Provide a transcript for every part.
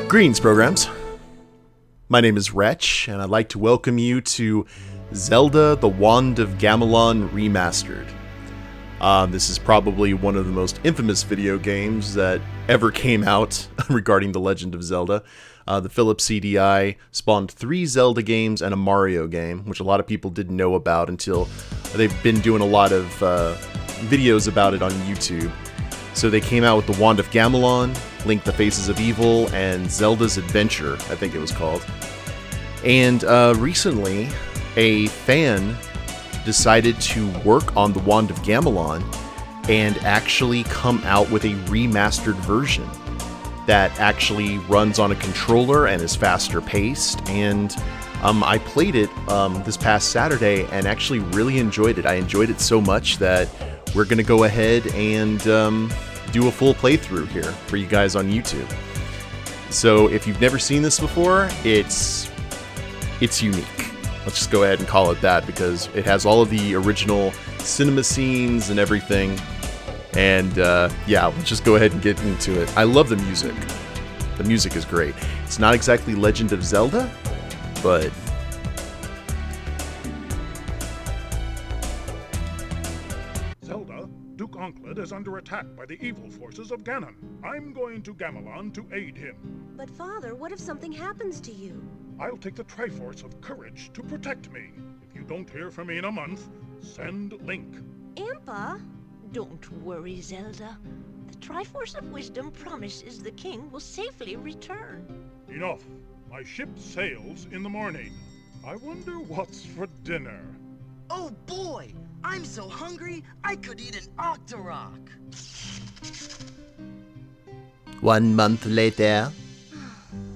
Greetings, programs. My name is Wretch, and I'd like to welcome you to Zelda, the Wand of Gamelon Remastered. This is probably one of the most infamous video games that ever came out regarding the Legend of Zelda. The Philips CDI spawned 3 Zelda games and a Mario game, which a lot of people didn't know about until they've been doing a lot of videos about it on YouTube. So they came out with the Wand of Gamelon, Link the Faces of Evil, and Zelda's Adventure, I think it was called. And recently, a fan decided to work on the Wand of Gamelon and actually come out with a remastered version that actually runs on a controller and is faster paced. And I played it this past Saturday and actually really enjoyed it. I enjoyed it so much that we're going to go ahead and do a full playthrough here for you guys on YouTube. So if you've never seen this before, it's unique. Let's just go ahead and call it that, because it has all of the original cinema scenes and everything. And yeah, let's just go ahead and get into it. I love the music. The music is great. It's not exactly Legend of Zelda, but Zelda, Duke Onkled is under attack by the evil forces of Ganon. I'm going to Gamelon to aid him. But Father, what if something happens to you? I'll take the Triforce of Courage to protect me. If you don't hear from me in a month, send Link. Impa? Don't worry, Zelda. The Triforce of Wisdom promises the king will safely return. Enough. My ship sails in the morning. I wonder what's for dinner. Oh boy! I'm so hungry, I could eat an Octorok! 1 month later.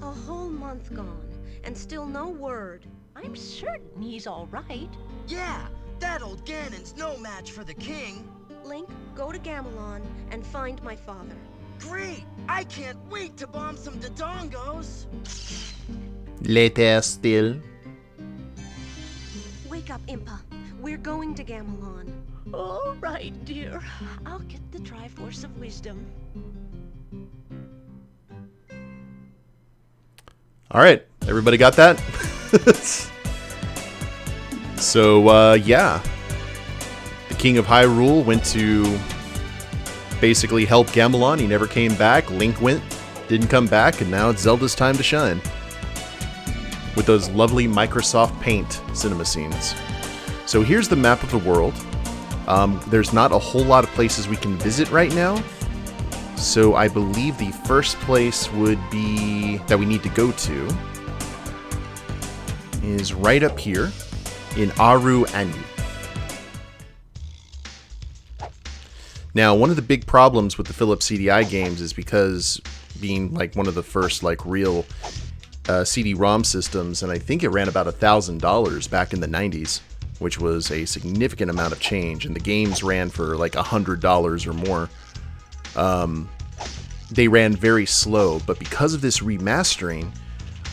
A whole month gone, and still no word. I'm certain he's all right. Yeah, that old Ganon's no match for the king. Link, go to Gamelon and find my father. Great! I can't wait to bomb some Dodongos! Later still. Wake up, Impa. We're going to Gamelon. All right, dear. I'll get the Triforce of Wisdom. All right, everybody got that? So, yeah. The King of Hyrule went to basically help Gamelon. He never came back. Link went, didn't come back, and now it's Zelda's time to shine. With those lovely Microsoft Paint cinema scenes. So here's the map of the world. There's not a whole lot of places we can visit right now. So I believe the first place would be that we need to go to is right up here in Aru Anu. Now, one of the big problems with the Philips CDI games is because being like one of the first like real CD-ROM systems, and I think it ran about $1,000 back in the 90s, which was a significant amount of change, and the games ran for like $100 or more. They ran very slow, but because of this remastering,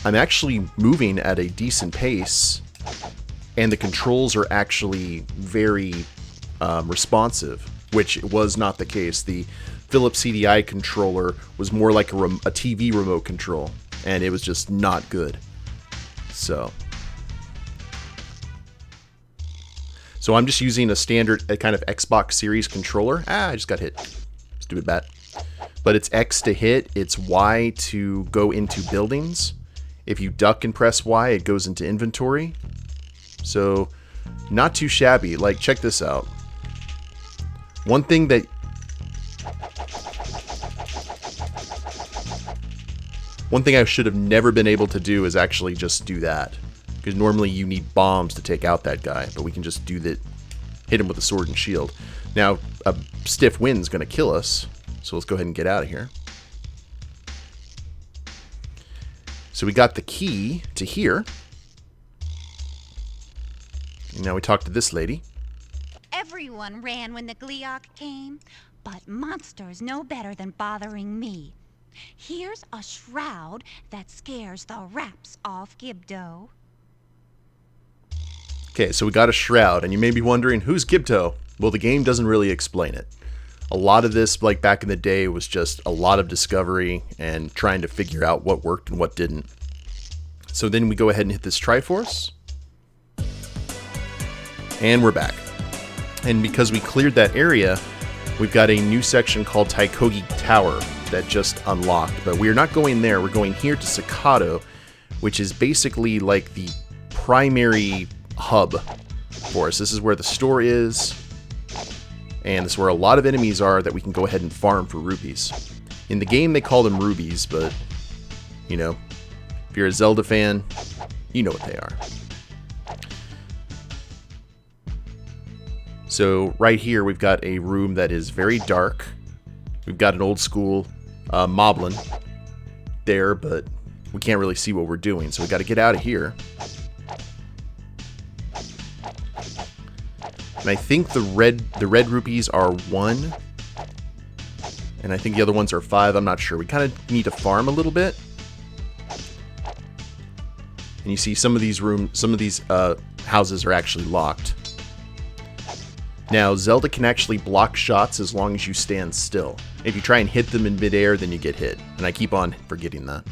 I'm actually moving at a decent pace, and the controls are actually very responsive, which was not the case. The Philips CDI controller was more like a TV remote control, and it was just not good. So I'm just using a standard kind of Xbox Series controller. I just got hit. Stupid bat. But it's X to hit, it's Y to go into buildings. If you duck and press Y, it goes into inventory. So, not too shabby. Like, check this out. One thing I should have never been able to do is actually just do that. Because normally you need bombs to take out that guy, but we can just do that, hit him with a sword and shield. Now, a stiff wind's going to kill us, so let's go ahead and get out of here. So we got the key to here. And now we talk to this lady. Everyone ran when the Gleeok came, but monsters know better than bothering me. Here's a shroud that scares the wraps off Gibdo. Okay, so we got a shroud, and you may be wondering, who's Gibdo? Well, the game doesn't really explain it. A lot of this, like back in the day, was just a lot of discovery and trying to figure out what worked and what didn't. So then we go ahead and hit this Triforce. And we're back. And because we cleared that area, we've got a new section called Taikogi Tower that just unlocked. But we're not going there. We're going here to Staccato, which is basically like the primary hub for us. This is where the store is. And this is where a lot of enemies are that we can go ahead and farm for rupees. In the game, they call them rubies, but, you know, if you're a Zelda fan, you know what they are. So right here, we've got a room that is very dark. We've got an old school moblin there, but we can't really see what we're doing, so we got to get out of here. And I think the red rupees are 1, and I think the other ones are 5. I'm not sure. We kind of need to farm a little bit. And you see some of these houses are actually locked. Now, Zelda can actually block shots as long as you stand still. If you try and hit them in midair, then you get hit. And I keep on forgetting that.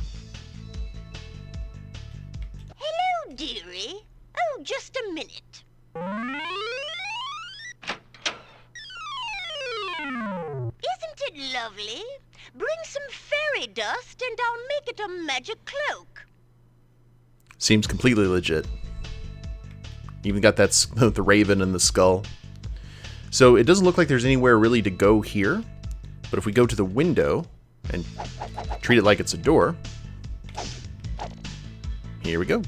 Hello, dearie. Oh, just a minute. Isn't it lovely? Bring some fairy dust and I'll make it a magic cloak. Seems completely legit. Even got that the raven and the skull. So it doesn't look like there's anywhere really to go here. But if we go to the window and treat it like it's a door, here we go.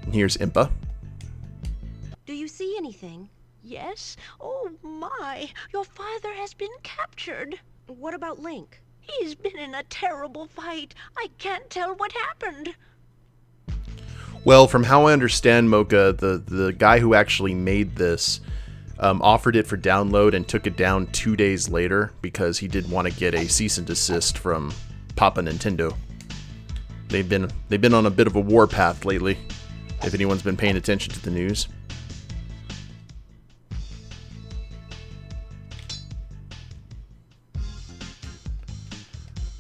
And here's Impa. Do you see anything? Yes? Oh my, your father has been captured. What about Link? He's been in a terrible fight. I can't tell what happened. Well, from how I understand, Mocha, the guy who actually made this offered it for download and took it down 2 days later because he did want to get a cease and desist from Papa Nintendo. They've been on a bit of a war path lately, if anyone's been paying attention to the news.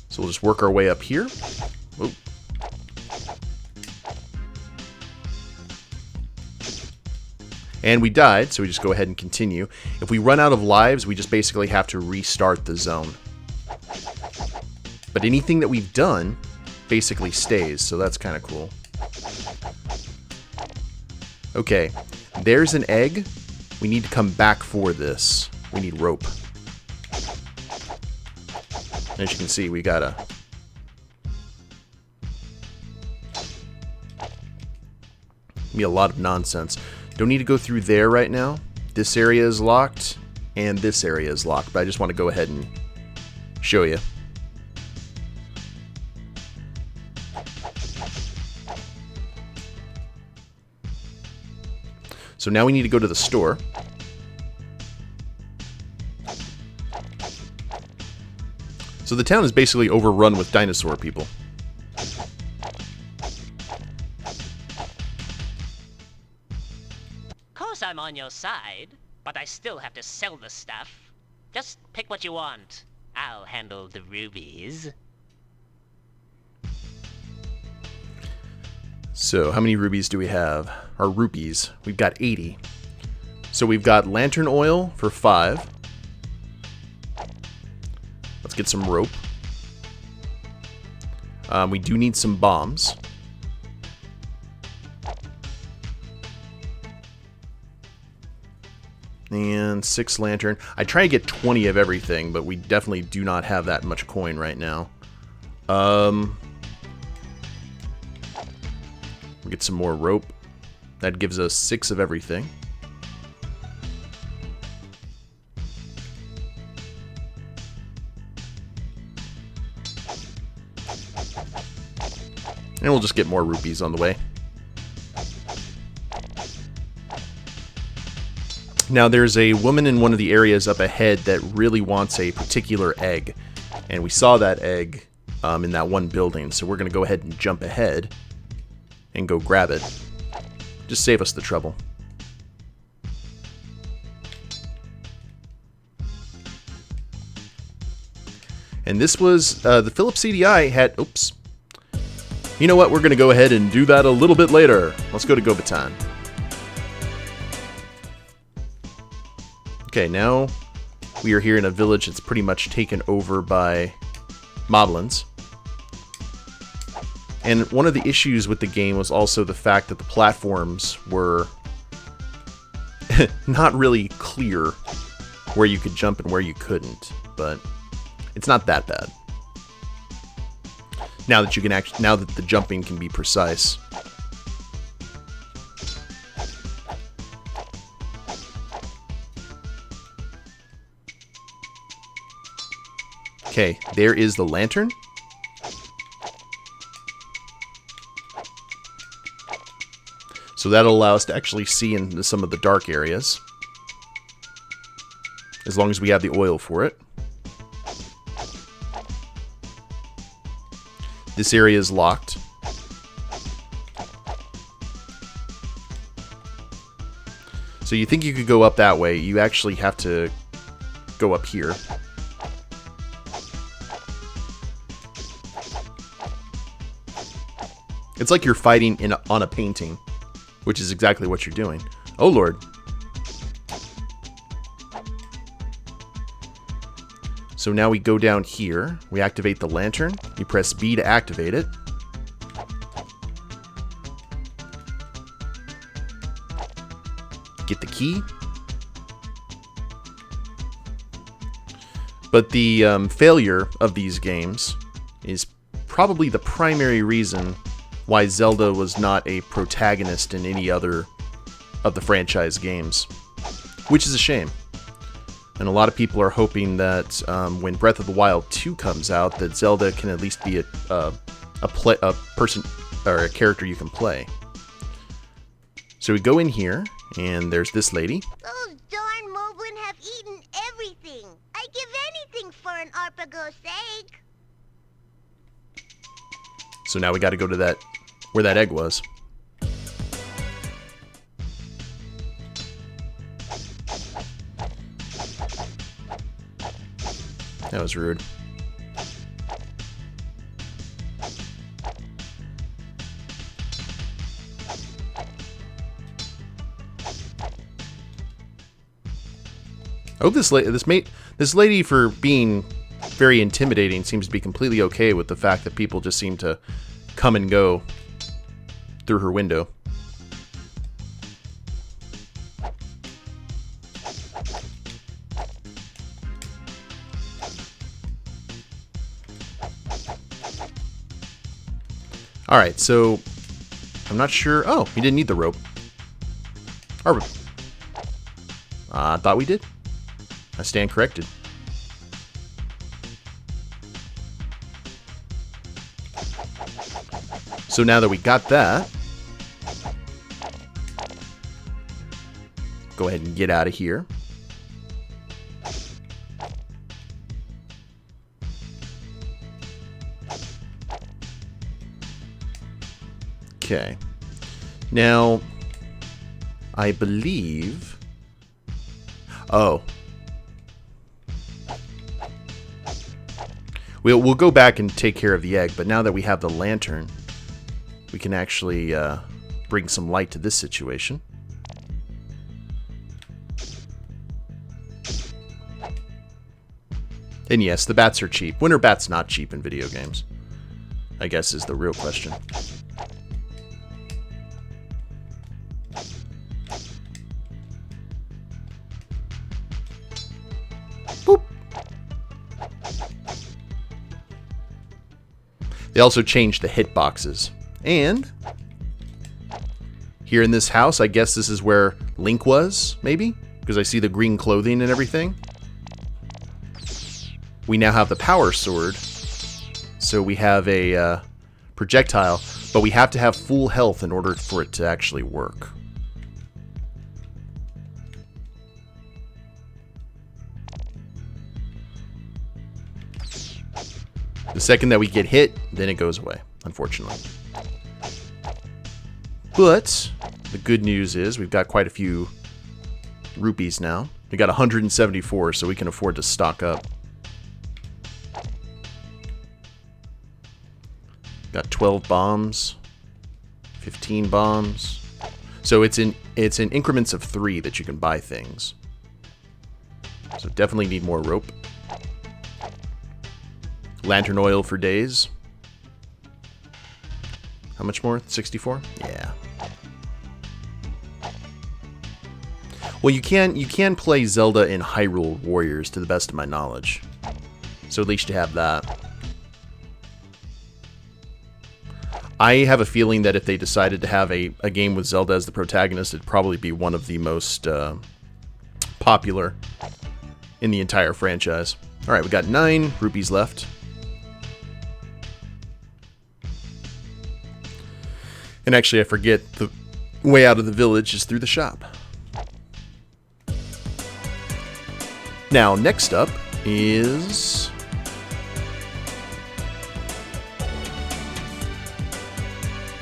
So we'll just work our way up here. Whoa. And we died, so we just go ahead and continue. If we run out of lives, we just basically have to restart the zone. But anything that we've done basically stays, so that's kind of cool. Okay, there's an egg. We need to come back for this. We need rope. As you can see, we gotta... be a lot of nonsense. Don't need to go through there right now. This area is locked, and this area is locked, but I just want to go ahead and show you. So now we need to go to the store. So the town is basically overrun with dinosaur people. I'm on your side, but I still have to sell the stuff. Just pick what you want. I'll handle the rubies. So, how many rubies do we have? Or rupees. We've got 80. So we've got lantern oil for 5. Let's get some rope. We do need some bombs. And 6 lantern. I try to get 20 of everything, but we definitely do not have that much coin right now. We'll get some more rope. That gives us 6 of everything. And we'll just get more rupees on the way. Now, there's a woman in one of the areas up ahead that really wants a particular egg. And we saw that egg in that one building. So we're going to go ahead and jump ahead and go grab it. Just save us the trouble. And this was, the Philips CDI had, oops. You know what, we're going to go ahead and do that a little bit later. Let's go to Gobatan. Okay, now we are here in a village that's pretty much taken over by moblins. And one of the issues with the game was also the fact that the platforms were not really clear where you could jump and where you couldn't, but it's not that bad. Now that you can now that the jumping can be precise. Okay, there is the lantern. So that'll allow us to actually see into some of the dark areas. As long as we have the oil for it. This area is locked. So you think you could go up that way. You actually have to go up here. It's like you're fighting on a painting, which is exactly what you're doing. Oh, Lord. So now we go down here. We activate the lantern. You press B to activate it. Get the key. But the failure of these games is probably the primary reason why Zelda was not a protagonist in any other of the franchise games, which is a shame. And a lot of people are hoping that when Breath of the Wild 2 comes out, that Zelda can at least be a person or a character you can play. So we go in here, and there's this lady. Those darn moblin have eaten everything. I'd give anything for an Arpago's egg. So now we got to go to that where that egg was. That was rude. Oh, this lady, for being very intimidating, seems to be completely okay with the fact that people just seem to come and go through her window. Alright, so I'm not sure. Oh, we didn't need the rope. Or, I thought we did. I stand corrected. So now that we got that, go ahead and get out of here. Okay. Now, I believe... Oh. We'll go back and take care of the egg, but now that we have the lantern, we can actually bring some light to this situation. And yes, the bats are cheap. When are bats not cheap in video games? I guess is the real question. Boop. They also changed the hitboxes. And here in this house, I guess this is where Link was, maybe? Because I see the green clothing and everything. We now have the power sword. So we have a projectile, but we have to have full health in order for it to actually work. The second that we get hit, then it goes away, unfortunately. But the good news is we've got quite a few rupees now. We got 174, so we can afford to stock up. Got 12 bombs, 15 bombs. So it's in increments of 3 that you can buy things. So definitely need more rope. Lantern oil for days. How much more? 64? Yeah. Well, you can play Zelda in Hyrule Warriors, to the best of my knowledge. So at least you have that. I have a feeling that if they decided to have a game with Zelda as the protagonist, it'd probably be one of the most popular in the entire franchise. Alright, we got 9 rupees left. And actually, I forget, the way out of the village is through the shop. Now, next up is...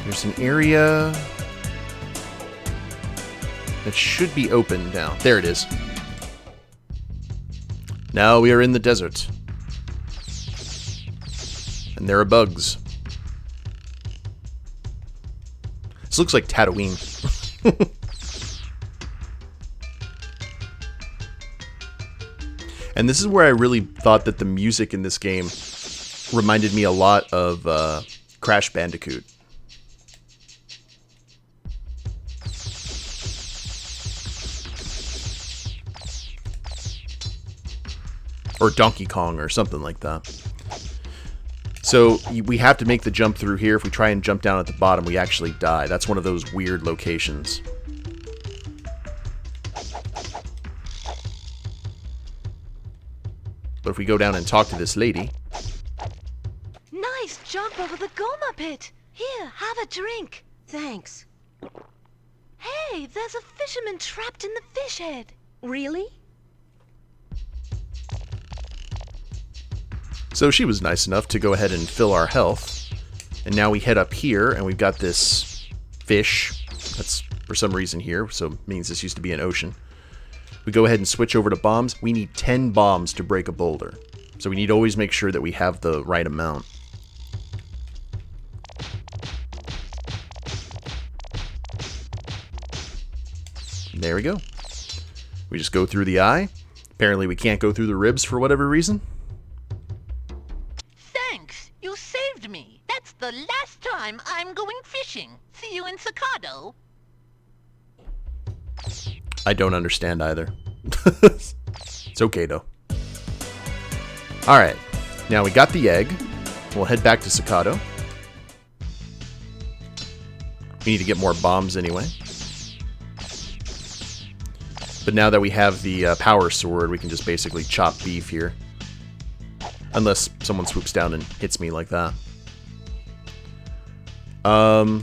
there's an area that should be open now. There it is. Now we are in the desert. And there are bugs. This looks like Tatooine. And this is where I really thought that the music in this game reminded me a lot of Crash Bandicoot. Or Donkey Kong or something like that. So we have to make the jump through here. If we try and jump down at the bottom, we actually die. That's one of those weird locations. But if we go down and talk to this lady... Nice jump over the Goma pit. Here, have a drink. Thanks. Hey, there's a fisherman trapped in the fish head. Really? So she was nice enough to go ahead and fill our health. And now we head up here, and we've got this fish that's for some reason here, so it means this used to be an ocean. We go ahead and switch over to bombs. We need 10 bombs to break a boulder. So we need to always make sure that we have the right amount. There we go. We just go through the eye. Apparently we can't go through the ribs for whatever reason. Thanks, you saved me. That's the last time I'm going fishing. See you in Sakado. I don't understand either. It's okay, though. Alright, now we got the egg. We'll head back to Sakado. We need to get more bombs anyway. But now that we have the power sword, we can just basically chop beef here. Unless someone swoops down and hits me like that. Oh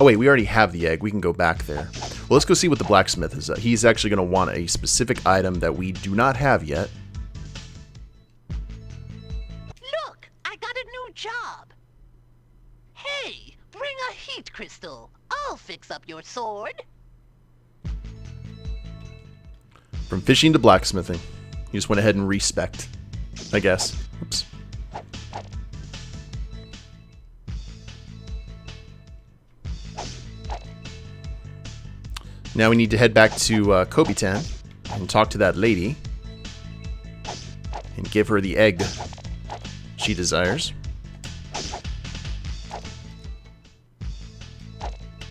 wait, we already have the egg. We can go back there. Well, let's go see what the blacksmith is. He's actually going to want a specific item that we do not have yet. Look, I got a new job. Hey, bring a heat crystal. I'll fix up your sword. From fishing to blacksmithing. You just went ahead and respect, I guess. Oops. Now we need to head back to Kobitan and talk to that lady and give her the egg she desires.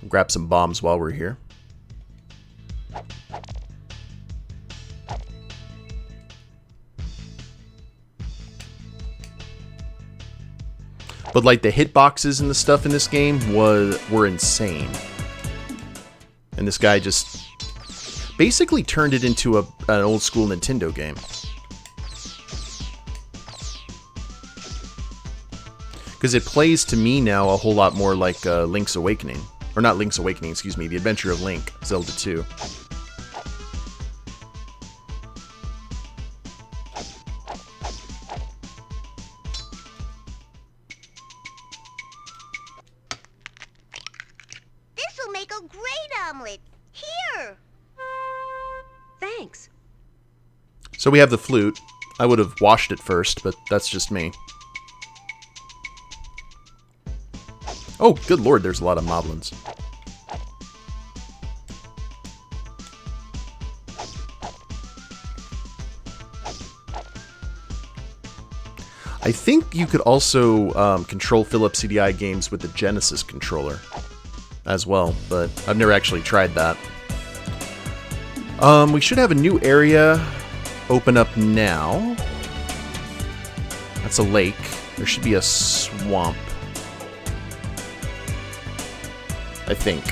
Grab some bombs while we're here. But like the hitboxes and the stuff in this game were insane. And this guy just basically turned it into an old school Nintendo game. Because it plays to me now a whole lot more like Link's Awakening. Or not Link's Awakening, excuse me, The Adventure of Link, Zelda 2. This'll make a great omelet. Here! Thanks. So we have the flute. I would have washed it first, but that's just me. Oh, good lord, there's a lot of moblins. I think you could also control Philips CDI games with the Genesis controller as well, but I've never actually tried that. We should have a new area open up now. That's a lake. There should be a swamp, I think.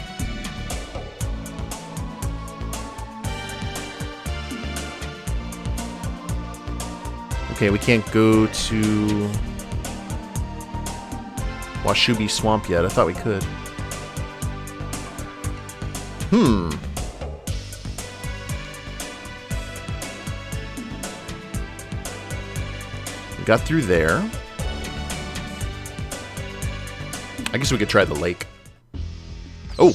Okay, we can't go to Washubi Swamp yet. I thought we could. We got through there. I guess we could try the lake. Oh!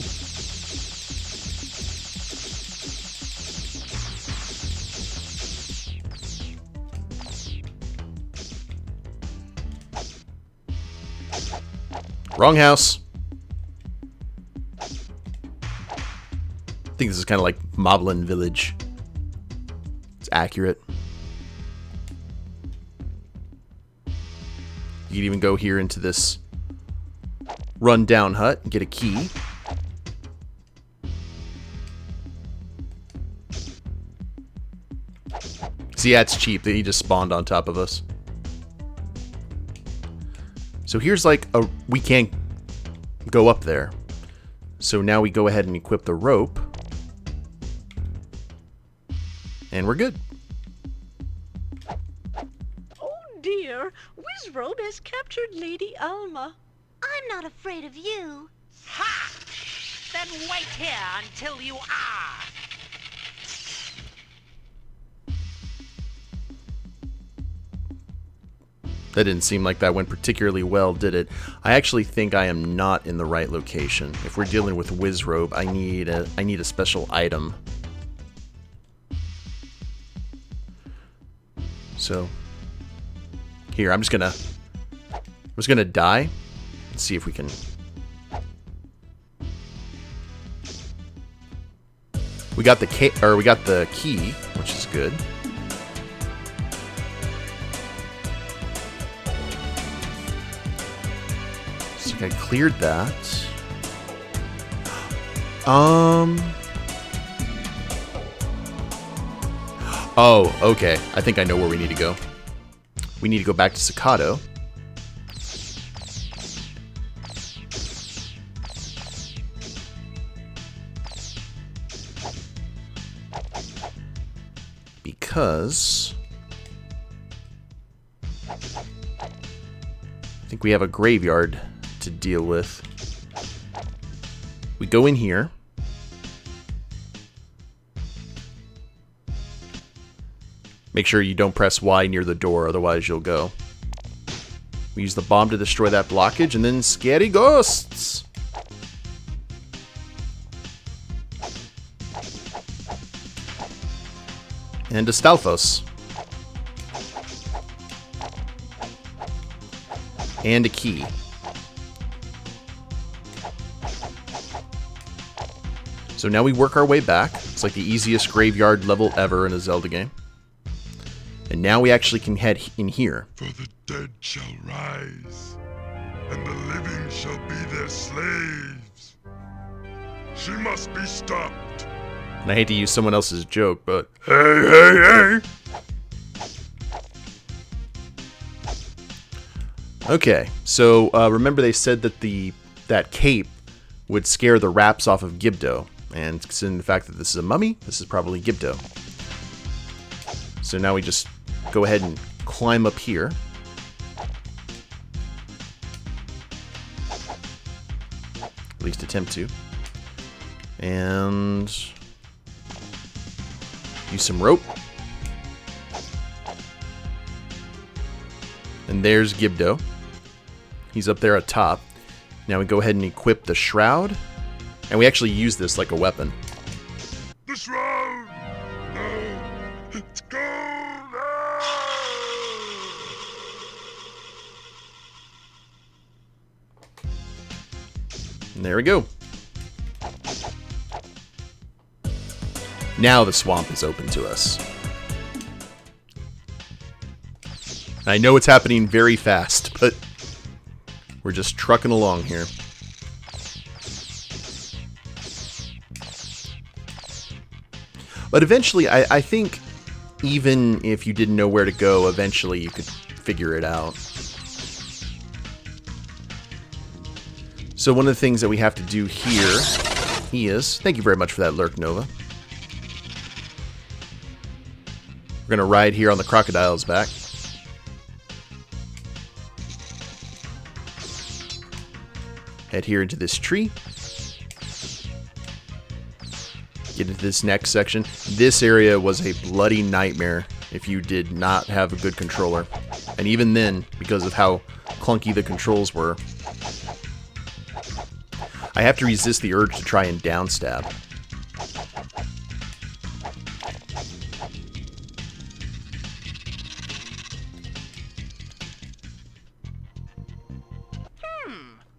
Wrong house. I think this is kind of like Moblin Village. It's accurate. You can even go here into this run-down hut and get a key. See, yeah, it's cheap. He just spawned on top of us. So here's like a... we can't go up there. So now we go ahead and equip the rope. And we're good. Oh dear, Wizrobe has captured Lady Alma. I'm not afraid of you. Ha! Then wait here until you are. That didn't seem like that went particularly well, did it? I actually think I am not in the right location. If we're dealing with Wizrobe, I need a special item. So here, I'm just gonna die. Let's see if we can. We got the key, which is good. So I cleared that. Oh, okay. I think I know where we need to go. We need to go back to Staccato. Because I think we have a graveyard to deal with. We go in here. Make sure you don't press Y near the door, otherwise you'll go. We use the bomb to destroy that blockage, and then scary ghosts! And Astolfos. And a key. So now we work our way back. It's like the easiest graveyard level ever in a Zelda game. And now we actually can head in here. For the dead shall rise, and the living shall be their slaves. She must be stopped. And I hate to use someone else's joke, but hey. Okay, so remember they said that that cape would scare the wraps off of Gibdo. And considering the fact that this is a mummy, this is probably Gibdo. So now we just go ahead and climb up here. At least attempt to. And use some rope. And there's Gibdo. He's up there at top. Now we go ahead and equip the shroud. And we actually use this like a weapon. The shroud! No! It's gone! And there we go. Now the swamp is open to us. I know it's happening very fast, but we're just trucking along here. But eventually, I think even if you didn't know where to go, eventually you could figure it out. So one of the things that we have to do here is... Thank you very much for that lurk, Nova. We're going to ride here on the crocodile's back. Head here into this tree. Get into this next section. This area was a bloody nightmare if you did not have a good controller. And even then, because of how clunky the controls were, I have to resist the urge to try and downstab.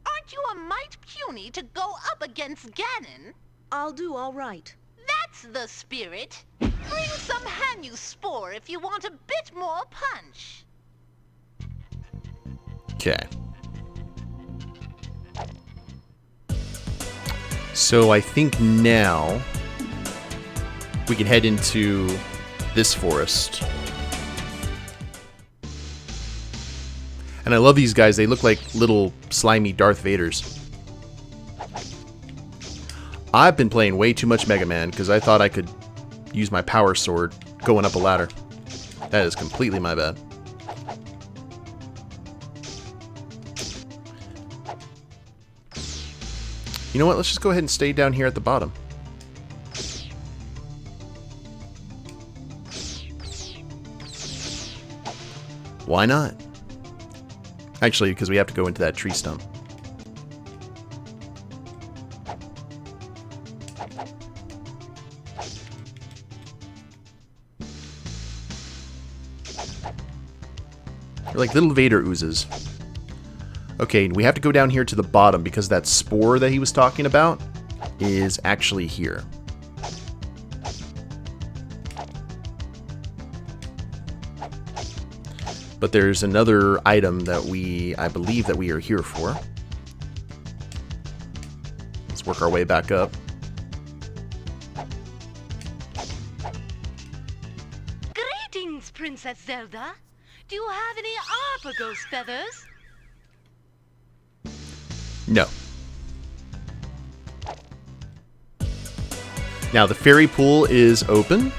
Aren't you a mite puny to go up against Ganon? I'll do all right. That's the spirit. Bring some Hanyu Spore if you want a bit more punch. Okay. So I think now we can head into this forest. And I love these guys. They look like little slimy Darth Vaders. I've been playing way too much Mega Man because I thought I could use my power sword going up a ladder. That is completely my bad. You know what? Let's just go ahead and stay down here at the bottom. Why not? Actually, because we have to go into that tree stump. They're like little Vader oozes. Okay, we have to go down here to the bottom because that spore that he was talking about is actually here. But there's another item that I believe that we are here for. Let's work our way back up. Greetings, Princess Zelda. Do you have any Arpagos feathers? No. Now, the fairy pool is open,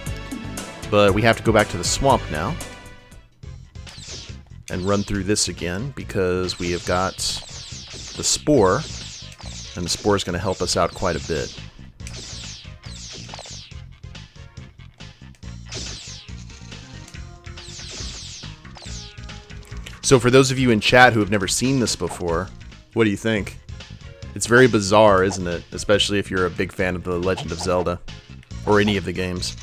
but we have to go back to the swamp now and run through this again because we have got the spore, and the spore is going to help us out quite a bit. So for those of you in chat who have never seen this before, what do you think? It's very bizarre, isn't it? Especially if you're a big fan of The Legend of Zelda, or any of the games.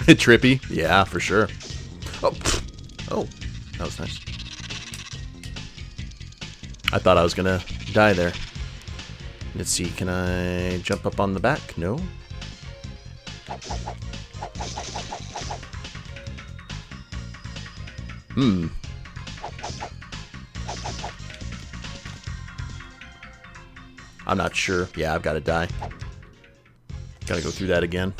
Trippy? Yeah, for sure. Oh, oh, that was nice. I thought I was gonna die there. Let's see, can I jump up on the back? No. I'm not sure. Yeah, I've got to die. Gotta go through that again.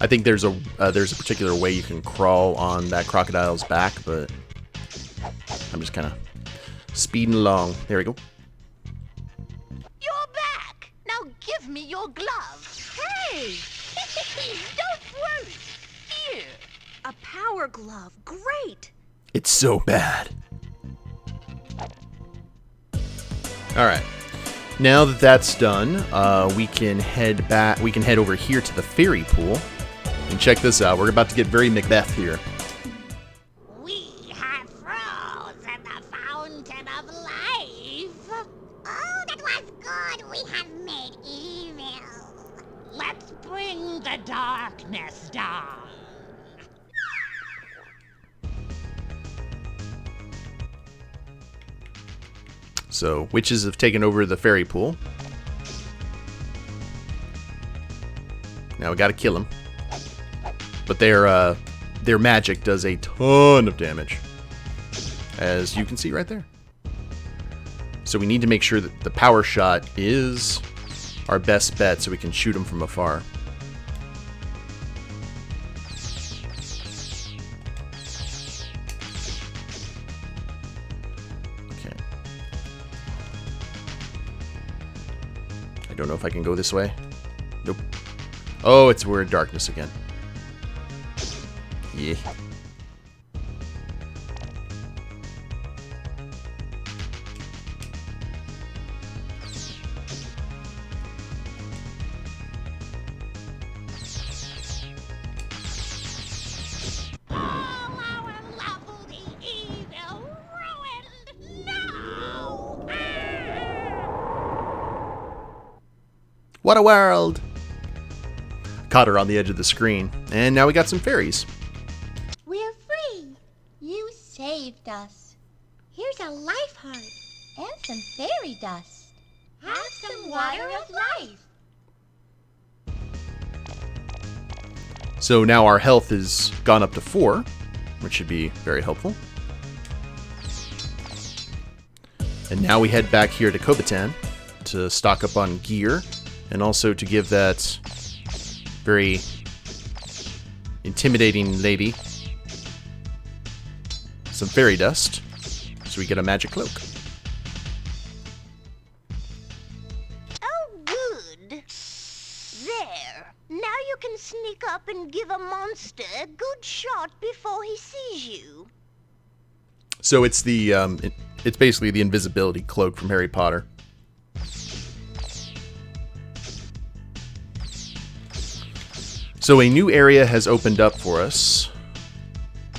I think there's a particular way you can crawl on that crocodile's back, but I'm just kind of speeding along. There we go. You're back. Now give me your glove. Hey! Don't worry. Here. A power glove. Great! It's so bad. Alright. Now that that's done, we can head back. We can head over here to the fairy pool. And check this out. We're about to get very Macbeth here. We have frozen the fountain of life. Oh, that was good. We have made evil. Let's bring the darkness down. So, witches have taken over the fairy pool. Now we gotta kill them. But their magic does a ton of damage, as you can see right there. So we need to make sure that the power shot is our best bet so we can shoot them from afar. Okay. I don't know if I can go this way. Nope. Oh, we're in darkness again. Yeah. All our lovely evil ruined. No! What a world! Caught her on the edge of the screen, and now we got some fairies. We're free. You saved us. Here's a life heart and some fairy dust. Have some water of life. So now our health has gone up to 4, which should be very helpful. And now we head back here to Kobitan to stock up on gear, and also to give that very intimidating lady some fairy dust, so we get a magic cloak. Oh, good. There. Now you can sneak up and give a monster a good shot before he sees you. So it's the it's basically the invisibility cloak from Harry Potter. So a new area has opened up for us.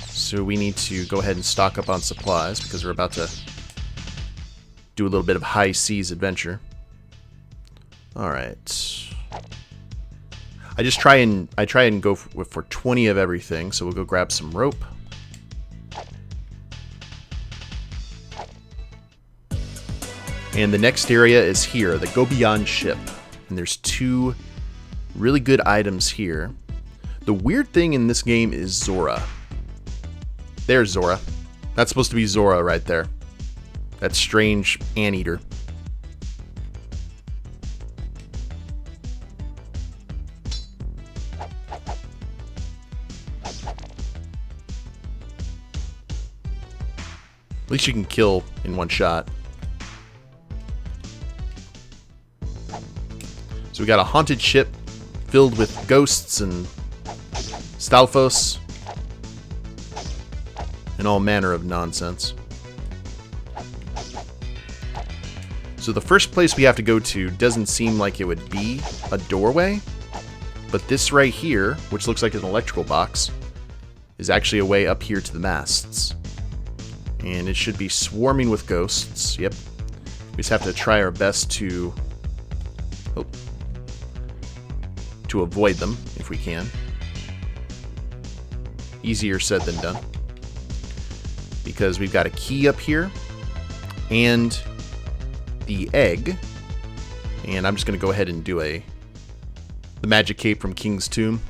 So we need to go ahead and stock up on supplies because we're about to do a little bit of high seas adventure. All right. I try and go for 20 of everything. So we'll go grab some rope. And the next area is here, the Go Beyond ship. And there's 2 really good items here. The weird thing in this game is Zora. There's Zora. That's supposed to be Zora right there. That strange anteater. At least you can kill in one shot. So we got a haunted ship filled with ghosts and Stalfos and all manner of nonsense. So the first place we have to go to doesn't seem like it would be a doorway, but this right here, which looks like an electrical box, is actually a way up here to the masts. And it should be swarming with ghosts. Yep. We just have to try our best to avoid them if we can. Easier said than done. Because we've got a key up here and the egg. And I'm just going to go ahead and do the magic cape from King's Tomb.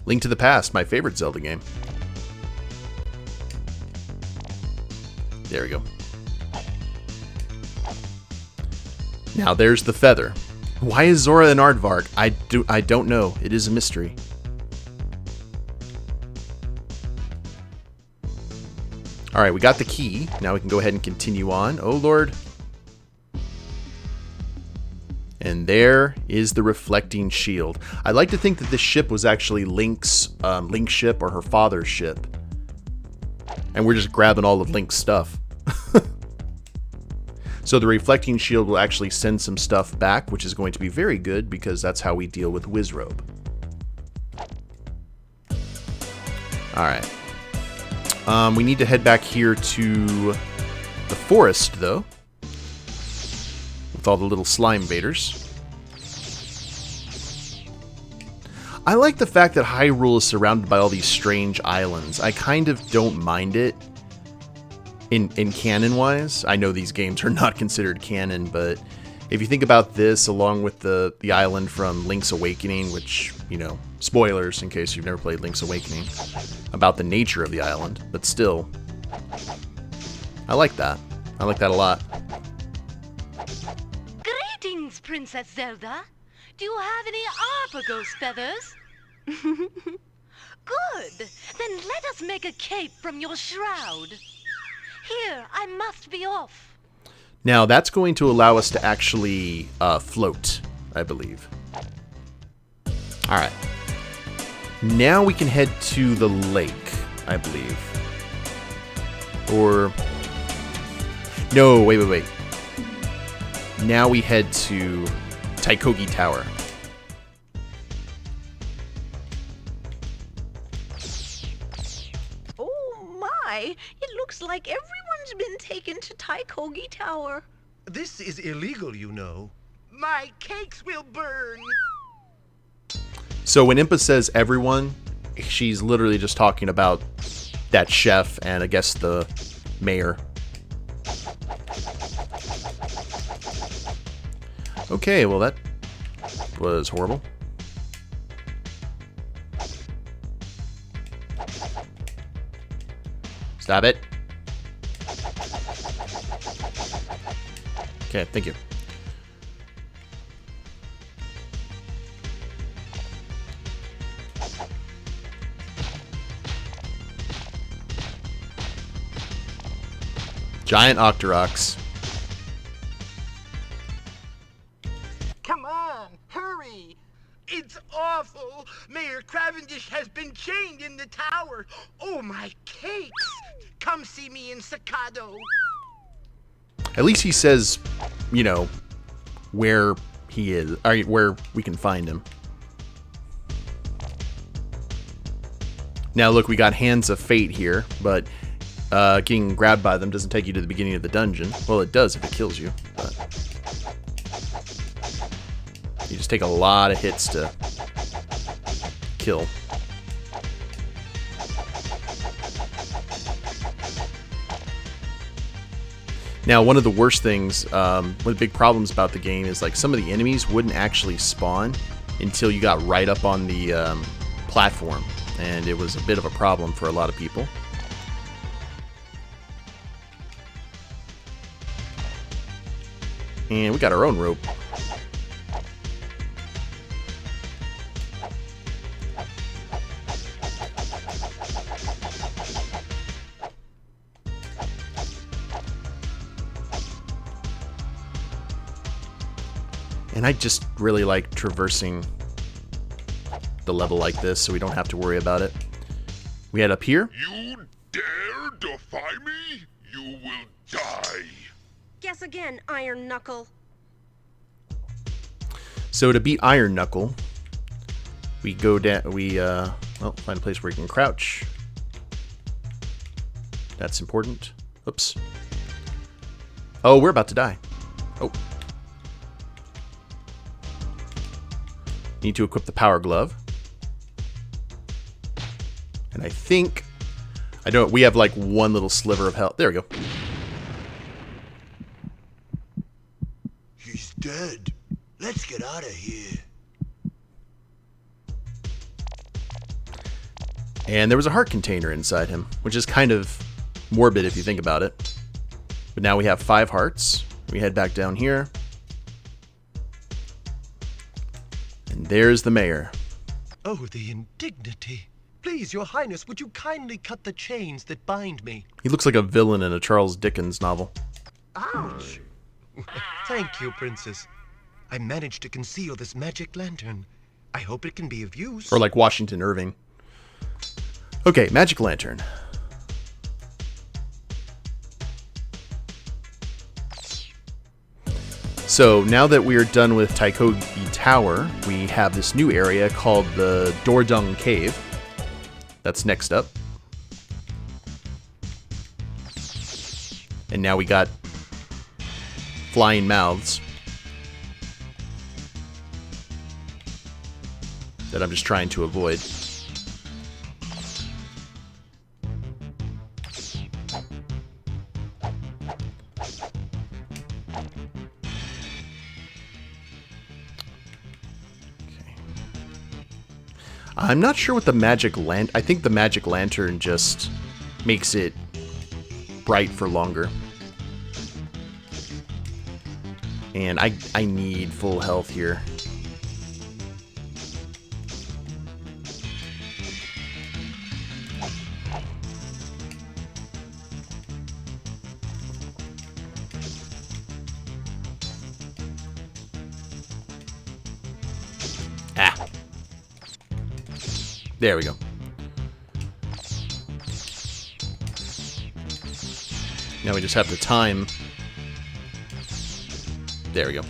Link to the Past, my favorite Zelda game. There we go. Now there's the feather. Why is Zora an aardvark? I don't know. It is a mystery. Alright, we got the key. Now we can go ahead and continue on. Oh, Lord. And there is the reflecting shield. I like to think that this ship was actually Link's ship or her father's ship. And we're just grabbing all of Link's stuff. So the reflecting shield will actually send some stuff back, which is going to be very good because that's how we deal with Wizrobe. Alright. We need to head back here to the forest, though. With all the little slime invaders. I like the fact that Hyrule is surrounded by all these strange islands. I kind of don't mind it in canon-wise. I know these games are not considered canon, but if you think about this along with the island from Link's Awakening, which, you know, spoilers in case you've never played Link's Awakening, about the nature of the island, but still, I like that. I like that a lot. Greetings, Princess Zelda. Do you have any Arpagos feathers? Good. Then let us make a cape from your shroud. Here, I must be off. Now, that's going to allow us to actually float, I believe. Alright. Now we can head to the lake, I believe. Or... No, wait. Now we head to Taikogi Tower. Oh my! It looks like everyone's been taken to Taikogi Tower. This is illegal, you know. My cakes will burn. So when Impa says everyone, she's literally just talking about that chef and I guess the mayor. Okay, well that was horrible. Stop it. Okay, thank you. Giant Octoroks. Come on, hurry. It's awful. Mayor Cavendish has been chained in the tower. Oh, my cakes. Come see me in Sakado. At least he says, you know, where he is, or where we can find him. Now look, we got Hands of Fate here, but getting grabbed by them doesn't take you to the beginning of the dungeon. Well, it does if it kills you, but you just take a lot of hits to kill. Now, one of the worst things, one of the big problems about the game is like some of the enemies wouldn't actually spawn until you got right up on the platform, and it was a bit of a problem for a lot of people. And we got our own rope. And I just really like traversing the level like this so we don't have to worry about it. We head up here. You dare defy me? You will die. Guess again, Iron Knuckle. So to beat Iron Knuckle, we go down, well, find a place where we can crouch. That's important. Oops. Oh, we're about to die. Oh. Need to equip the Power Glove. And I think, we have like one little sliver of health. There we go. He's dead. Let's get out of here. And there was a heart container inside him, which is kind of morbid if you think about it. But now we have 5 hearts. We head back down here. And there's the mayor. Oh, the indignity. Please, your highness, would you kindly cut the chains that bind me? He looks like a villain in a Charles Dickens novel. Ouch! Thank you, princess. I managed to conceal this magic lantern. I hope it can be of use. Or like Washington Irving. Okay, magic lantern. So now that we are done with Taikogi Tower, we have this new area called the Dodo Cave. That's next up. And now we got flying mouths that I'm just trying to avoid. I'm not sure what the magic I think the magic lantern just makes it bright for longer. And I need full health here. Ah. There we go. Now we just have to time. There we go.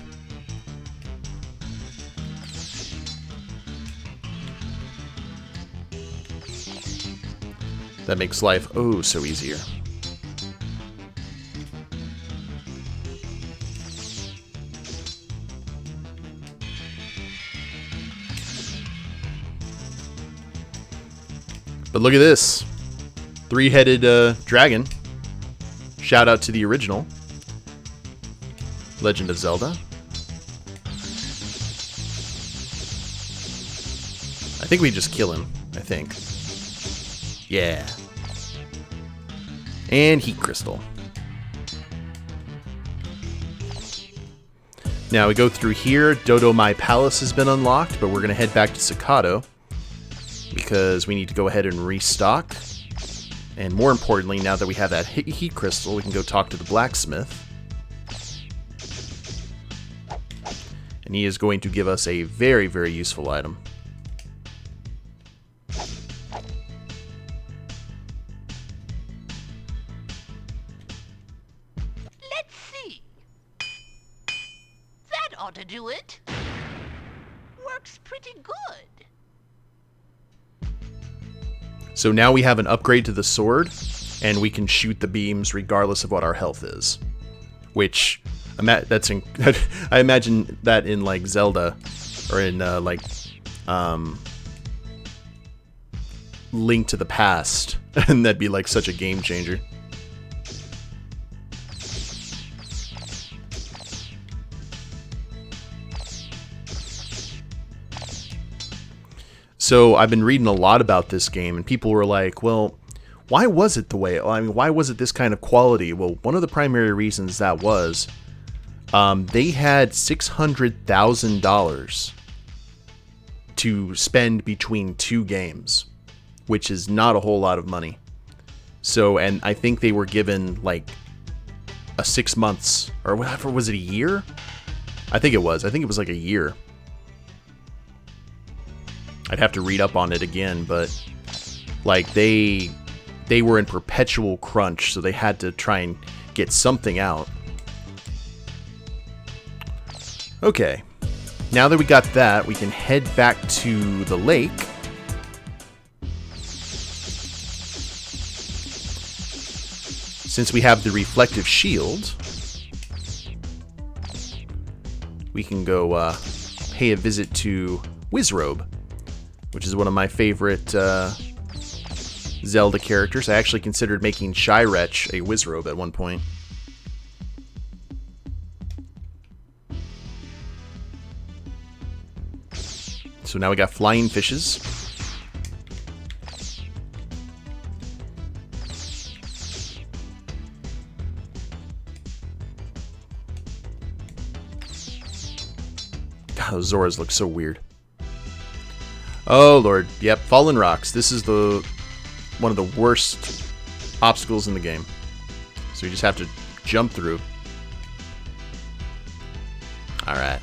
That makes life oh so easier. But look at this. Three-headed dragon. Shout out to the original Legend of Zelda. I think we just kill him, I think. Yeah. And heat crystal. Now we go through here. Dodo My Palace has been unlocked, but we're going to head back to Sakado because we need to go ahead and restock. And more importantly, now that we have that heat crystal, we can go talk to the blacksmith. And he is going to give us a very, very useful item. Let's see. That ought to do it. Works pretty good. So now we have an upgrade to the sword, and we can shoot the beams regardless of what our health is. Which, I imagine that in like Zelda, or in Link to the Past, and that'd be like such a game changer. So I've been reading a lot about this game, and people were like, well, why was it the way, why was it this kind of quality? Well, one of the primary reasons that was, they had $600,000 to spend between two games, which is not a whole lot of money. So, and I think they were given like a 6 months, or whatever, was it a year? I think it was like a year. I'd have to read up on it again, but like they were in perpetual crunch, so they had to try and get something out. Okay, now that we got that, we can head back to the lake. Since we have the reflective shield, we can go pay a visit to Wizrobe, which is one of my favorite Zelda characters. I actually considered making Wretch a Wizrobe at one point. So now we got flying fishes. God, those Zoras look so weird. Oh lord, yep, fallen rocks. This is one of the worst obstacles in the game. So you just have to jump through. Alright.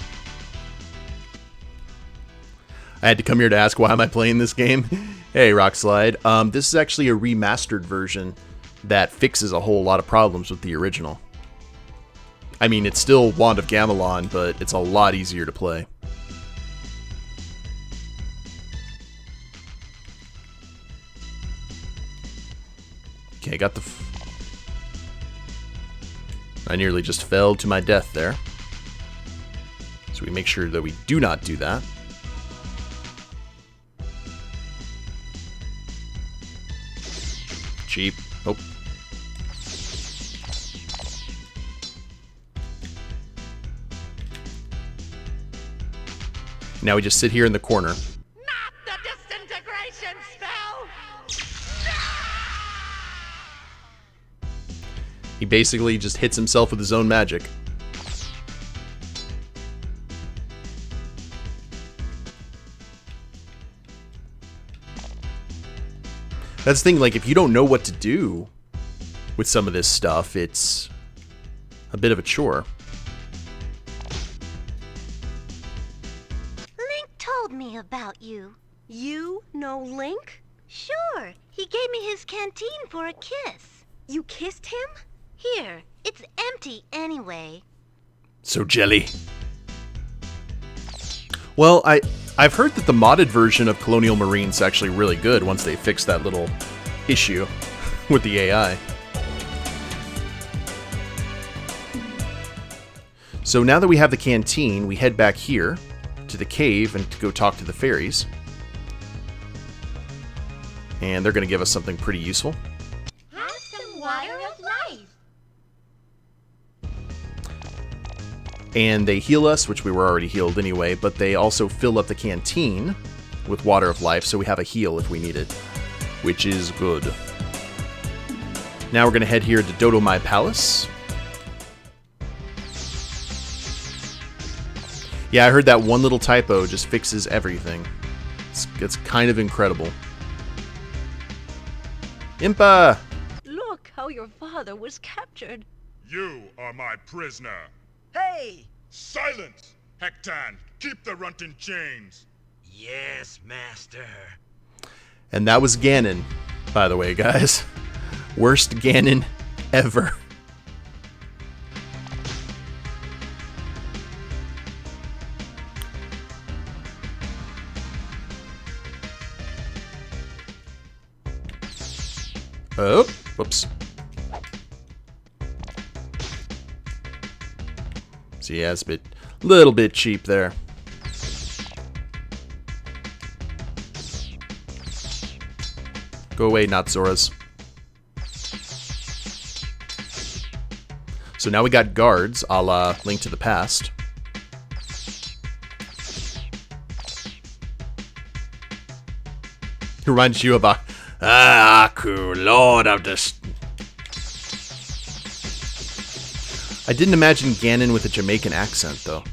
I had to come here to ask, why am I playing this game? Hey, Rockslide. This is actually a remastered version that fixes a whole lot of problems with the original. I mean, it's still Wand of Gamelon, but it's a lot easier to play. Okay, got the... I nearly just fell to my death there. So we make sure that we do not do that. Cheap. Oh. Now we just sit here in the corner. Not the disintegration spell! He basically just hits himself with his own magic. That's the thing, like, if you don't know what to do with some of this stuff, it's a bit of a chore. Link told me about you. You know Link? Sure, he gave me his canteen for a kiss. You kissed him? Here, it's empty anyway. So jelly. Well, I've heard that the modded version of Colonial Marine's actually really good once they fix that little issue with the AI. So now that we have the canteen, we head back here to the cave and to go talk to the fairies. And they're going to give us something pretty useful. Have some water of life. And they heal us, which we were already healed anyway, but they also fill up the canteen with water of life, so we have a heal if we need it, which is good. Now we're going to head here to Dodo My Palace. Yeah, I heard that one little typo just fixes everything. It's kind of incredible. Impa! Look how your father was captured. You are my prisoner. Hey! Silence! Hectan, keep the runt in chains. Yes, master. And that was Ganon, by the way, guys. Worst Ganon ever. Oh, whoops. So yeah, it's a little bit cheap there. Go away, not Zoras. So now we got guards, a la Link to the Past. It reminds you of Aku, Lord of the... I didn't imagine Ganon with a Jamaican accent, though.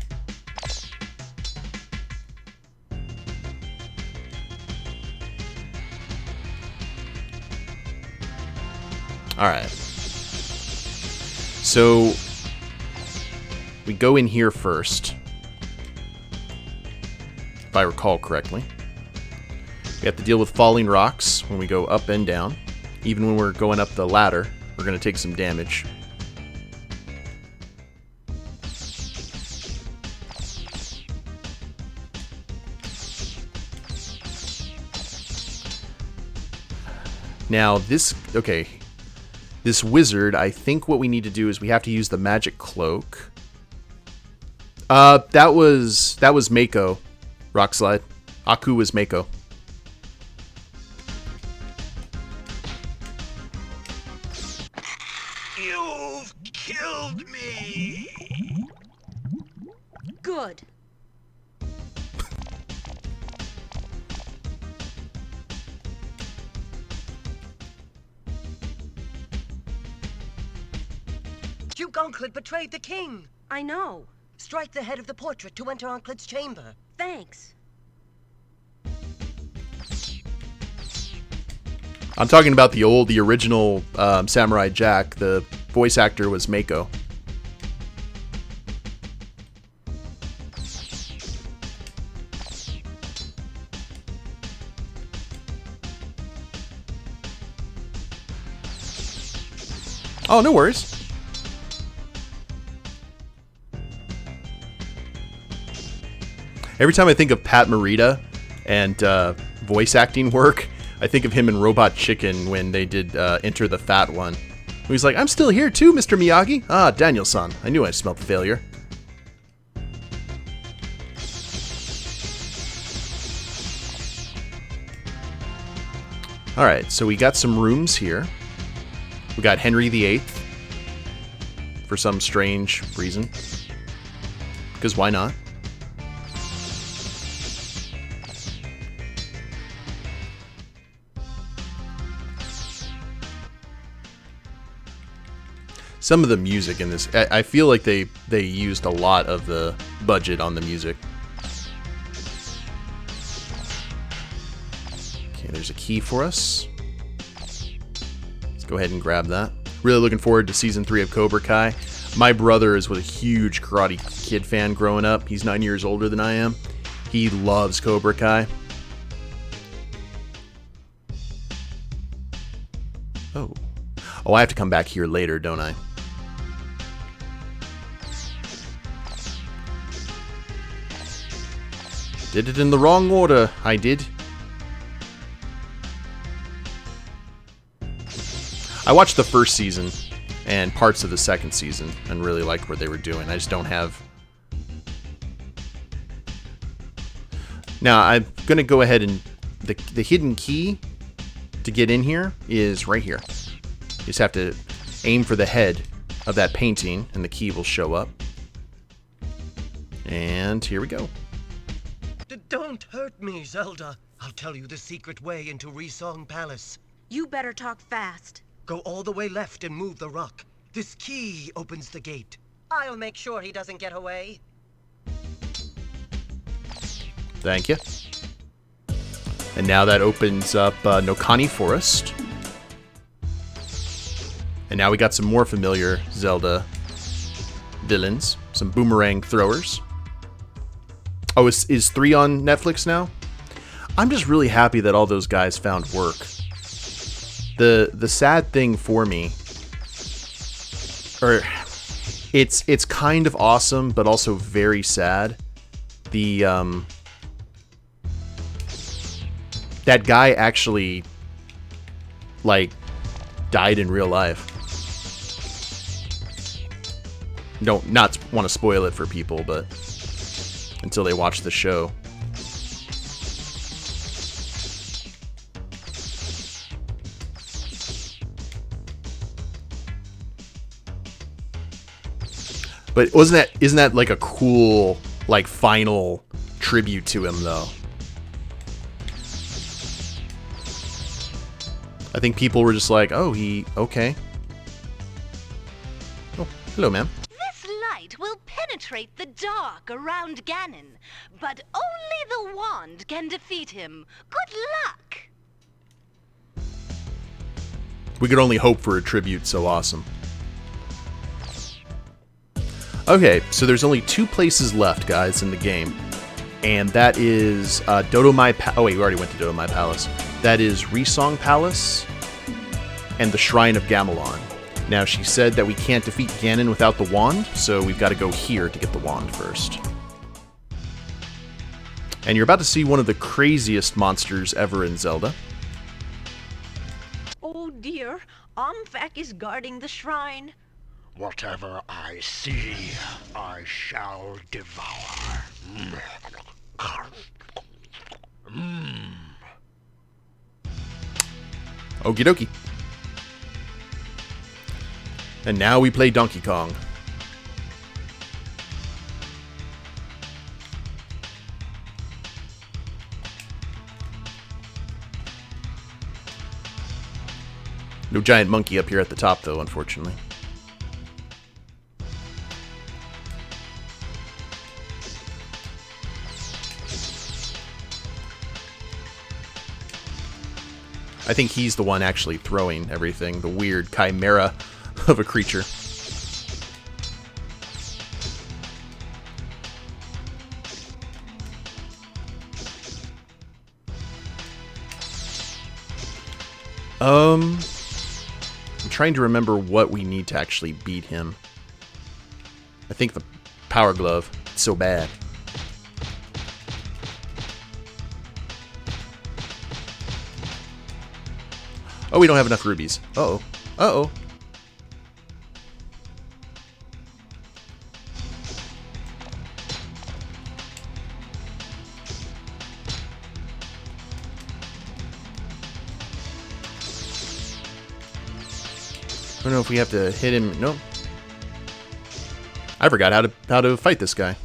Alright. So, we go in here first, if I recall correctly. We have to deal with falling rocks when we go up and down. Even when we're going up the ladder, we're going to take some damage. Now, this wizard, I think what we need to do is we have to use the magic cloak. That was Mako, Rockslide. Aku was Mako. You've killed me! Good. Duke Onklet betrayed the king. I know. Strike the head of the portrait to enter Onklet's chamber. Thanks. I'm talking about the original Samurai Jack. The voice actor was Mako. Oh, no worries. Every time I think of Pat Morita and voice acting work, I think of him in Robot Chicken when they did Enter the Fat One. He's like, I'm still here too, Mr. Miyagi. Ah, Daniel-san. I knew I smelled failure. Alright, so we got some rooms here. We got Henry VIII. For some strange reason. Because why not? Some of the music in this, I feel like they used a lot of the budget on the music. Okay, there's a key for us. Let's go ahead and grab that. Really looking forward to Season 3 of Cobra Kai. My brother was a huge Karate Kid fan growing up. He's 9 years older than I am. He loves Cobra Kai. Oh. Oh, I have to come back here later, don't I? Did it in the wrong order. I did. I watched the first season and parts of the second season and really liked what they were doing. I just don't have... Now, I'm going to go ahead and... The hidden key to get in here is right here. You just have to aim for the head of that painting and the key will show up. And here we go. Don't hurt me, Zelda. I'll tell you the secret way into Resong Palace. You better talk fast. Go all the way left and move the rock. This key opens the gate. I'll make sure he doesn't get away. Thank you. And now that opens up Nokani Forest. And now we got some more familiar Zelda villains. Some boomerang throwers. Oh, is 3 on Netflix now? I'm just really happy that all those guys found work. The sad thing for me, or it's kind of awesome, but also very sad. The that guy actually like died in real life. Don't not want to spoil it for people, but until they watch the show. But isn't that like a cool like final tribute to him though? I think people were just like, oh, okay. Oh, hello, ma'am. This light will penetrate the dark around Ganon, but only the wand can defeat him. Good luck! We could only hope for a tribute so awesome. Okay, so there's only 2 places left, guys, in the game. And that is Dodo Mai Palace. Oh wait, we already went to Dodo Mai Palace. That is Resong Palace and the Shrine of Gamelon. Now, she said that we can't defeat Ganon without the wand, so we've got to go here to get the wand first. And you're about to see one of the craziest monsters ever in Zelda. Oh dear, Omfak is guarding the shrine. Whatever I see, I shall devour. Okie dokie. And now we play Donkey Kong. No giant monkey up here at the top, though, unfortunately. I think he's the one actually throwing everything, the weird chimera of a creature. I'm trying to remember what we need to actually beat him. I think the Power Glove. It's so bad. we don't have enough rubies. Uh-oh. Uh-oh. I don't know if we have to hit him. Nope. I forgot how to fight this guy.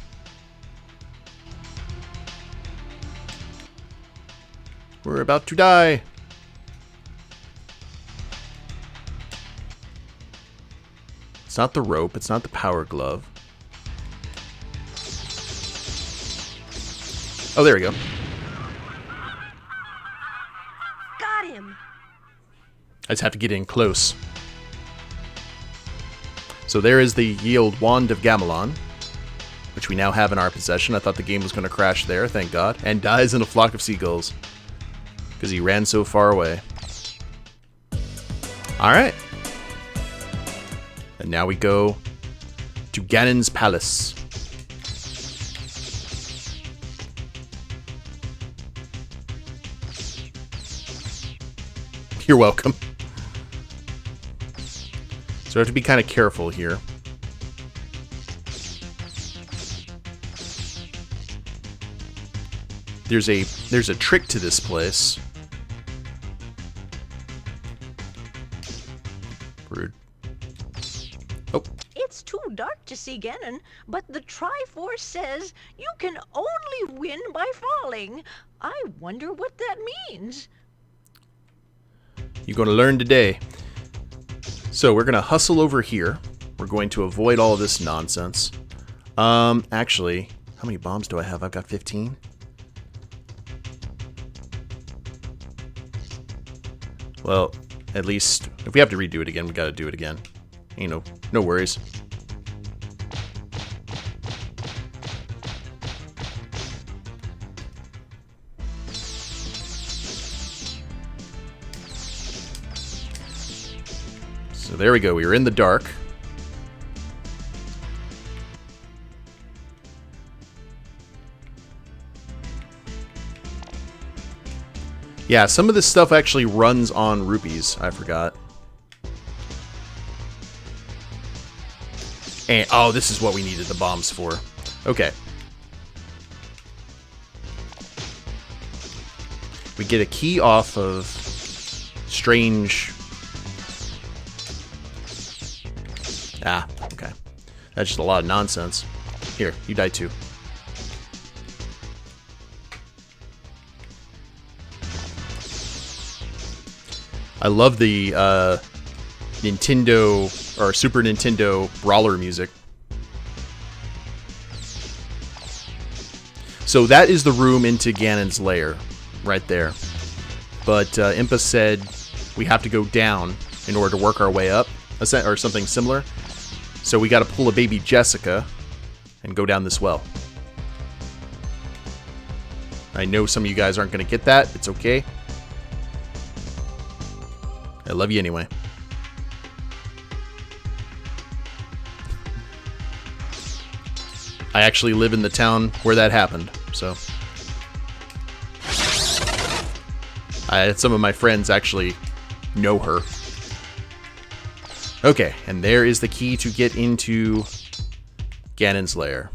We're about to die. It's not the rope. It's not the power glove. Oh, there we go. Got him. I just have to get in close. So there is the ye olde Wand of Gamelon, which we now have in our possession. I thought the game was going to crash there, thank God. And dies in a flock of seagulls. Because he ran so far away. Alright. And now we go to Ganon's palace. You're welcome. So I have to be kind of careful here. There's a trick to this place. Rude. Oh. It's too dark to see Ganon, but the Triforce says you can only win by falling. I wonder what that means. You're going to learn today. So we're going to hustle over here. We're going to avoid all of this nonsense. Actually, how many bombs do I have? I've got 15. Well, at least if we have to redo it again, we got to do it again. You know, no worries. So there we go. We were in the dark. Yeah, some of this stuff actually runs on rupees. I forgot. And oh, this is what we needed the bombs for. Okay. We get a key off of strange. Ah, okay. That's just a lot of nonsense. Here, you die too. I love the Nintendo or Super Nintendo brawler music. So that is the room into Ganon's lair, right there. But Impa said we have to go down in order to work our way up, or something similar. So we got to pull a baby Jessica and go down this well. I know some of you guys aren't going to get that. It's okay. I love you anyway. I actually live in the town where that happened, so. Some of my friends actually know her. Okay, and there is the key to get into Ganon's lair.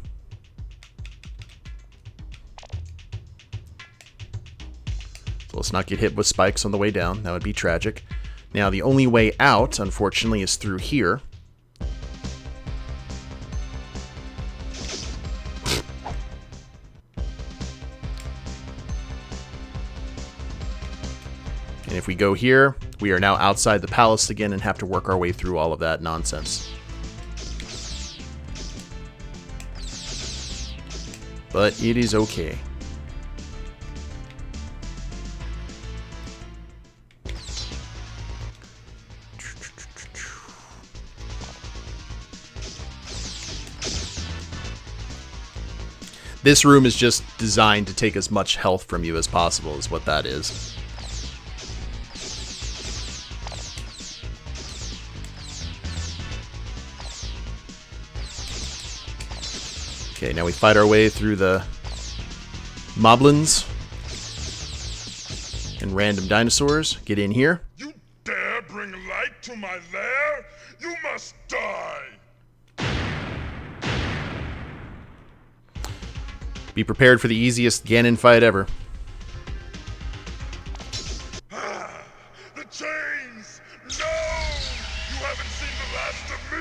So let's not get hit with spikes on the way down. That would be tragic. Now, the only way out, unfortunately, is through here. And if we go here, we are now outside the palace again and have to work our way through all of that nonsense. But it is okay. This room is just designed to take as much health from you as possible, is what that is. Okay, now we fight our way through the moblins and random dinosaurs. Get in here. You dare right to my lair, you must die! Be prepared for the easiest Ganon fight ever. The chains! No! You haven't seen the last of me!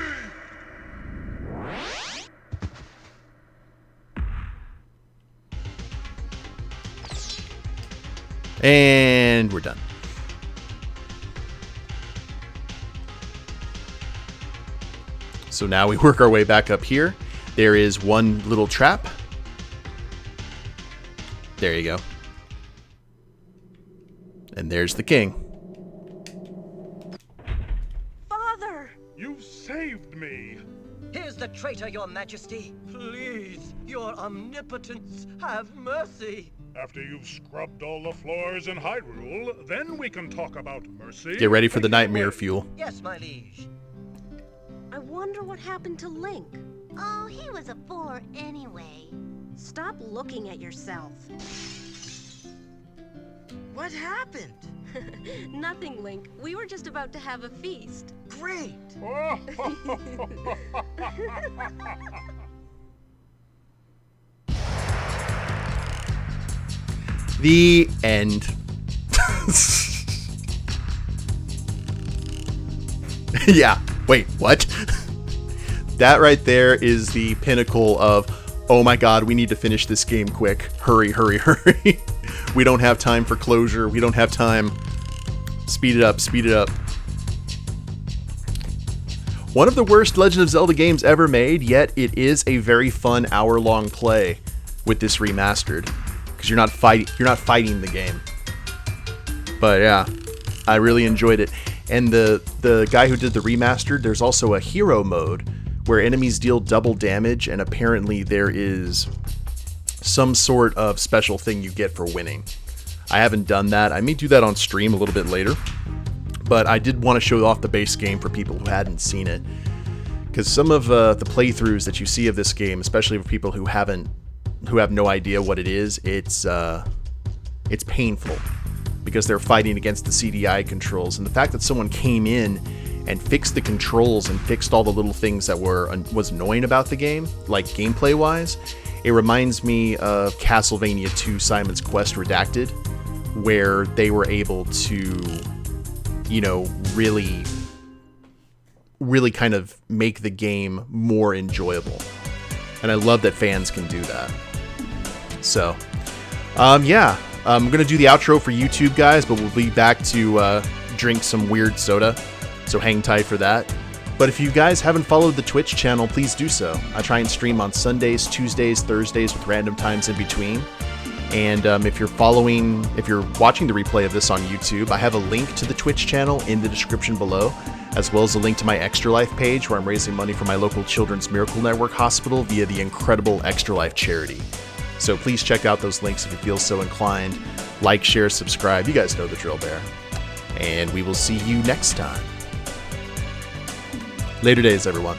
And we're done. So now we work our way back up here. There is one little trap. There you go. And there's the king. Father! You saved me! Here's the traitor, your majesty. Please, your omnipotence, have mercy. After you've scrubbed all the floors in Hyrule, then we can talk about mercy. Get ready for the Take it nightmare away. fuel. Yes, my liege. I wonder what happened to Link. Oh, he was a bore anyway. Stop looking at yourself. What happened? Nothing, Link. We were just about to have a feast. Great. The end. Yeah. Wait, what? That right there is the pinnacle of, oh my god, we need to finish this game quick. Hurry, hurry, hurry. We don't have time for closure. We don't have time. Speed it up, speed it up. One of the worst Legend of Zelda games ever made, yet it is a very fun hour-long play with this remastered. Because you're not fighting the game. But yeah, I really enjoyed it. And the guy who did the remastered, there's also a hero mode where enemies deal double damage, and apparently there is some sort of special thing you get for winning. I haven't done that. I may do that on stream a little bit later. But I did want to show off the base game for people who hadn't seen it. Because some of the playthroughs that you see of this game, especially for people who have no idea what it is, it's painful. Because they're fighting against the CDI controls. And the fact that someone came in and fixed the controls and fixed all the little things that was annoying about the game, like gameplay-wise, it reminds me of Castlevania 2 Simon's Quest Redacted, where they were able to, you know, really kind of make the game more enjoyable. And I love that fans can do that. So, yeah. I'm going to do the outro for YouTube, guys, but we'll be back to drink some weird soda, so hang tight for that. But if you guys haven't followed the Twitch channel, please do so. I try and stream on Sundays, Tuesdays, Thursdays with random times in between. And if you're watching the replay of this on YouTube, I have a link to the Twitch channel in the description below, as well as a link to my Extra Life page where I'm raising money for my local Children's Miracle Network hospital via the incredible Extra Life charity. So please check out those links if you feel so inclined. Like, share, subscribe. You guys know the drill there. And we will see you next time. Later days, everyone.